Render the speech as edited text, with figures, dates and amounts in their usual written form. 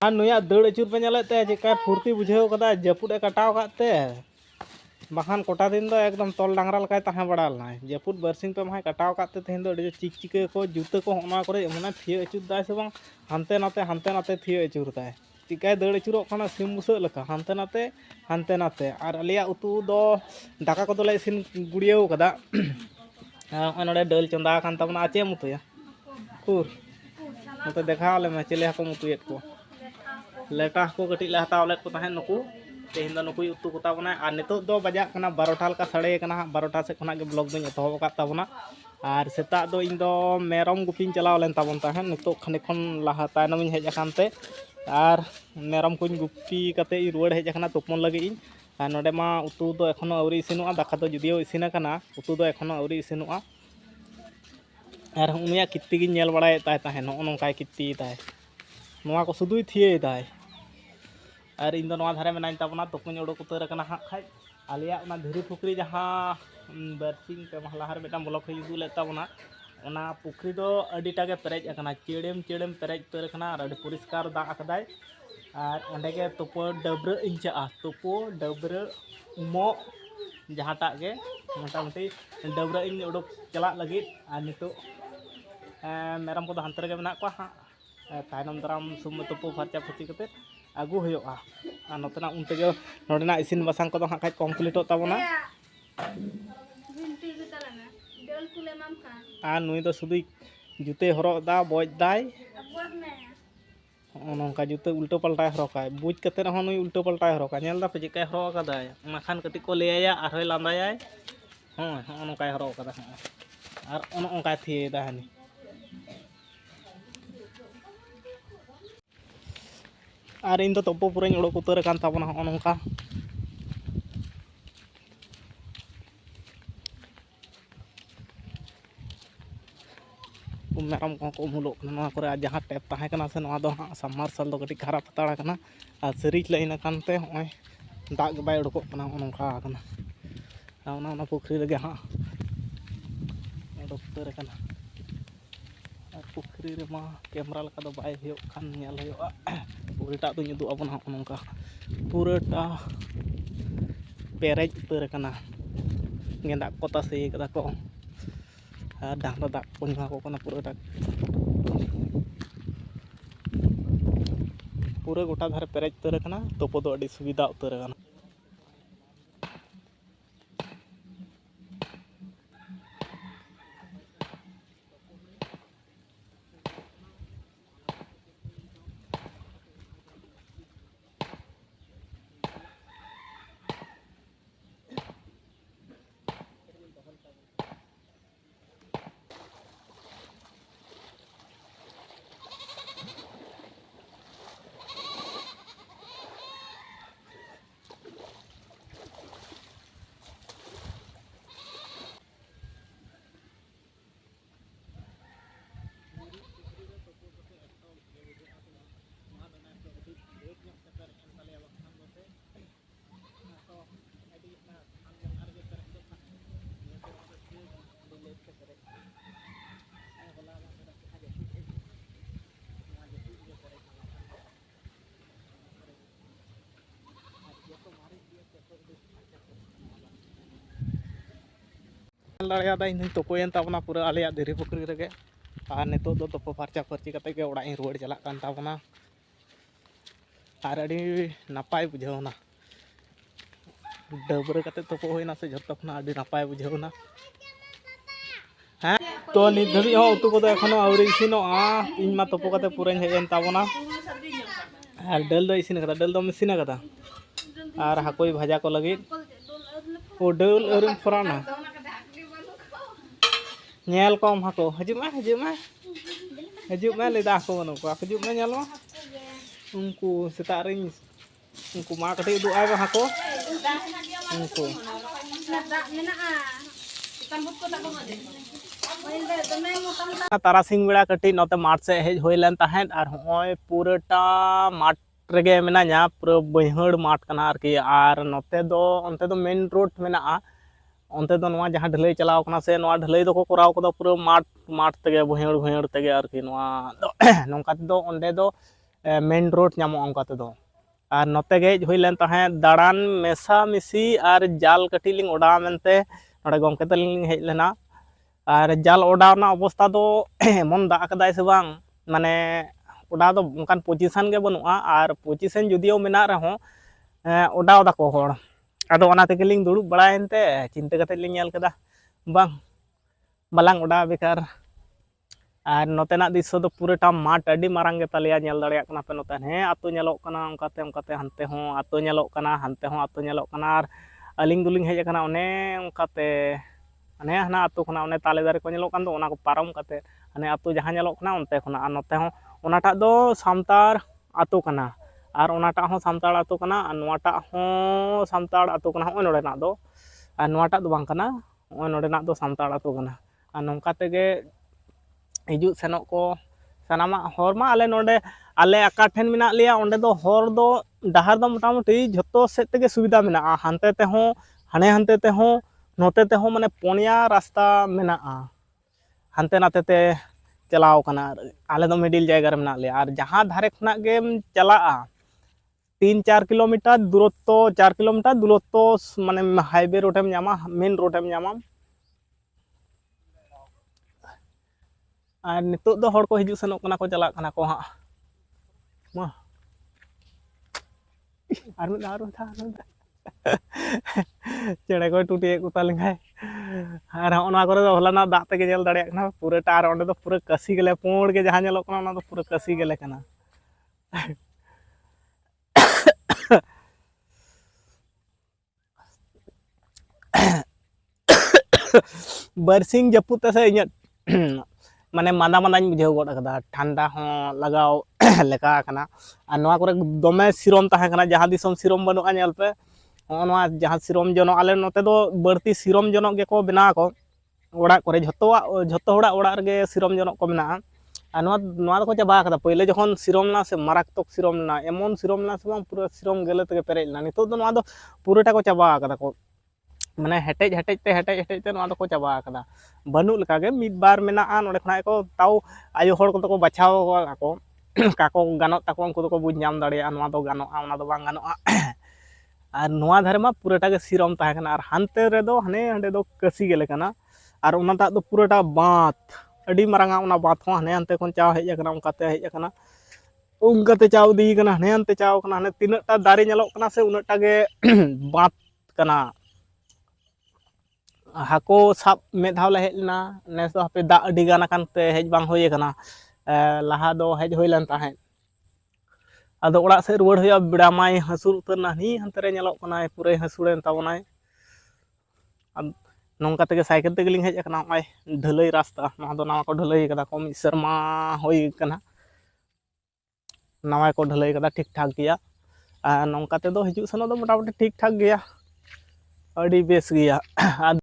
और नुया दौड़ अचूर पे चलते चेका फुर्ती बुझे कदा जपुद कटाव काते बाखान कोटा दिन दो एकदम तल डांगरा लकाय तहाँ बड़ा लना जपुद बरसिंग पे माय कटाव काते तेहन दो चिक चिके को जूते को होना करे मने थिए अचूर दाय से बांग हानते नाते थिए अचूर दाय चिकाय दौड़ अचूरों खाना सिम बुसो लका हानते नाते और अलिया उतु दो दाका को दोले इसिन गुड़ियो कदा नोडे डल चंदा कान तबना आचे मुतुया कुर मते देखा ले मे चले हको मुतुयत को लेटा को कटी ले हताव लेत को तहन नुकु तेहन दो नुकु उतु कोता बना और नितो दो बजा कना 12टा लका सड़े कना 12टा से खना के ब्लॉग दो एतहब का तबना और सेता दो इन दो मेरम गुपिन चलाव लेन तबन तहन नितो खने खन लहा तायनम हेज अकानते और मेरम को गुपी कते रुवाड़ हेज अकना तुपन लगे इन और नोडे मा उतु दो एखोनो अवरी इसिनुआ दाका दो जुदियो इसिन अकना उतु दो एखोनो अवरी इसिनुआ और उनिया कित्ती गिन नेल बड़ाय ताय तहन नो नोंकाय कित्ती ताय नोआ को सुदुई थिए ताय और इन दो नोआ धारे मेनाइन ताबना तुपुन उडुक उतर अकना हा खाय आलिया उना धीरी पुखरी जहाँ बरसिंग पे महलाहार बेटाम ब्लॉक हे जुदु लेता बना उना पुखरी दो अडिटा के पेरेज अकना चेड़ेम पेरेज उतर अकना और अडी परिष्कार दा अकदाय और ओंडे के तुपो डबरे इंचा तुपो डबरे उमो जहाँटा के मोटामुटी डबरे इन उडुक चला लगी और नितो मेरम को हानते रे मेना को हाँ तायनम दाराम सुम तुपो फरचा फुची कते आगू होयोगा और नोतना उनते जो नोडेना इसिन बसांग को हाँ खाय कमप्लीटो ताबना और नुई दो शुधु जूते हरदा बज दाय नौका जूते उल्टो पलटा हरका बुझ कते नुई उल्टो पलटा हरका नेलदा पे चेका हरकादाय खान कटी को लेया और लांदाय हाँ हाँ नौका हरकादा और ओनका थिएदा हानि और इन दो तपो पूरा उड़क उतर कान ताबना हाँ नौका मेरम को मुलोक जहाँ टैप तहकना से हाँ सबमार्शल दो कटी खराब हताड़ा कना और सरीज लाइन कानते हमें दाग बै उड़कोक नौका पुखरी लगे हाँ उड़क उतर और पुखरी रे मा कैमरा लका दो बाय होयो खान नेल होयोआ पुरीटा तो उदुग आबना हाँ नौका पूराटा पेरेज उतर कना गेंदा को तासे कदा को डांगरा दाग को नुआ को पूराटा पूरा गोटा धारे पेरेज उतर कना तोपो दो अडी सुविधा उतर कना दाड़ा इन तुपोन ताबना पूरा आलिया धीरे पुखरी रे और नितो दो तुपो फरचा फरची कते के ओड़ा रुवाड़ चला कान ताबना और अड़ी नपाय बुझावना डबरे कते तुपो होइना से जतो खना अड़ी नपाय बुझावना हाँ तो नित धबी हो उतु को एखोनो आवरी इसिनोआ इन मा तुपो कते पूरा हेजन ताबना और डल दो इसिन कदा डल दो मिसिन कदा और हाकोई भाजा को लगी ओ डल अरुम फराना नेल कम हाको हजु मा लेदा को बनो को हजु मा नेल मा उनको सेता रिंग उनको मा कटे दु आय हाको उनको तारासिंग बेड़ा कटी नोते माठ से हेज होइलन तहन और होय पूराटा माठ रेगे मेना पूरा बहड़ माठ कना आरकी और नोते दो मेन रोड मेना onte do noa jahan ढलई चलाव कना से noa ढलई दो को कराव कदा पूरा माठ तेगे भुयड़ भुयड़ तेगे आरकी noa नोंका ते दो ओंडे दो मेन रोड नामो ओंका ते दो और नोते गे हुई लेन ताहे दाड़ान मेसा मिसी और जाल कटी लिंग ओडा मेनते नोडे गमके तलिंग हेज लेना और जाल ओडावना अवस्था दो मन दा कदाय से बांग माने ओडा दो उनकान पोजिशन गे बनुआ और पोजिशन जुदियो मेना रहो ओडाव दाको होड़ आदो ओना तेगे लिंग दुड़ुब बड़ायनते चिंता कते लिंग नेल कदा बांग बालांग ओडा बेकार और नोतेना दिसो दो पूरेटा माठ अडी मारांग गे तालिया नेल दाड़िया कना पे नोते हे आतो नेलोक कना उनकाते हानते हो आतो नेलोक कना हानते हो आतो नेलोक कना और अलिंग दुलिंग हेज कना ओने उनकाते अने हना आतो खना ओने ताले दारे को नेलोक कान दो ओना को पारम कते अने आतो जहां नेलोक कना ओनते खना और नोते हो ओनाटा दो सामतार आतो कना और ओनाटा हो सामतार आतो कना और नोटा हो सामतार आतो कना हो नोडेना दो और नोटा दो बांग कना हो नोडेना दो सामतार आतो कना और नोंका तेगे हिजुग सेनोक को सानामा हर मा आले नोडे आले आका ठेन मेना लिया ओंडे दो हर दो डाहार दो मोटामुटी झतो सेट तेगे सुविधा मेना हानते ते हो हाने हानते ते हो नोते ते हो माने पोनिया रास्ता मेना हानते नाते ते चलाव कना आले दो मिडिल जायगा रे मेना लिया और जहां धारे खना गेम चला 3-4 किलोमीटर दूरत्व 4 किलोमीटर दूरत्व माने हाईवे रोडेम नामा मेन रोडेम नामा और नितो दो हर को हिजुग सेनोक कना को चला कना को हाँ मा आर में था चेड़े को टूटी को तालिंगाय और ओना करे दो हलाना दाग तेगे नेल दाड़िया कना पूरा टार ओंडे दो पूरा कसी गेले पोंड गे जहां नेलोक कना ओना दो पूरा कसी गेले कना बरसिंग जपुत से इᱧ माने मादा मादाñ बुझाव गड कदा ठंडा हो लगाव लेका कना और नोआ करे दमे सिरम ताहे कना जहां दिसम सिरम बनुआ नेल पे नोआ जहां सिरम जनो आले नोते दो बर्ती सिरम जनो गे को बना को ओड़ा करे झतो ओड़ा ओड़ा रे सिरम जनो को बना और नोआ दो को चाबा कदा पहिले जखन सिरम ना से माराक्तक सिरम ना एमन सिरम ना से बांग पूरा सिरम गेले तेगे पेरेज ना नितो दो नोआ दो पूराटा को चाबा कदा को माने हेटेज ते नोआ दो को चाबा कदा बनु लका गे मिद बार मेना नोडे खना को ताऊ आयो हर को तो को बचाव को काको गानो ताको उनको तो को बुझ नाम दाड़िया नोआ दो गानो ओना दो बांग गानो और नोआ धारे मा पूराटा गे सिरम ताहे कना और हानते रे दो हने हंडे दो कसी गेले कना और ओनाटा दो पूराटा बात अडी मारांगा ओना बात हो हने हंते कोन चाव हेज कना उनकाते हेज कना उनकाते चाव दी कना हने हंते चाव कना हने तिनटा दारे नेलोक कना से उनटा गे बात कना हाको साब में धाव हेजना नेस दो हापे दा अडी गाना कानते हेज बांग होय कना लाहा दो हेज होय लन ताहे आदो ओड़ा से रुवाड़ होया बिड़ा माय हसुर उतर नानी हंते रे नेलोक कना पूरे हसुड़ेन तावनाय नोंका तेगे साइकेल तेगे लिंग हेज कना माय ढलई रास्ता नोहा दो नावा को ढलई कदा को मिद शर्मा होय कना नावा को ढलई कदा ठीक ठाक गया नोंका ते दो हिजुग सनो दो मोटामुटी ठीक ठाक गया अडी बेस गया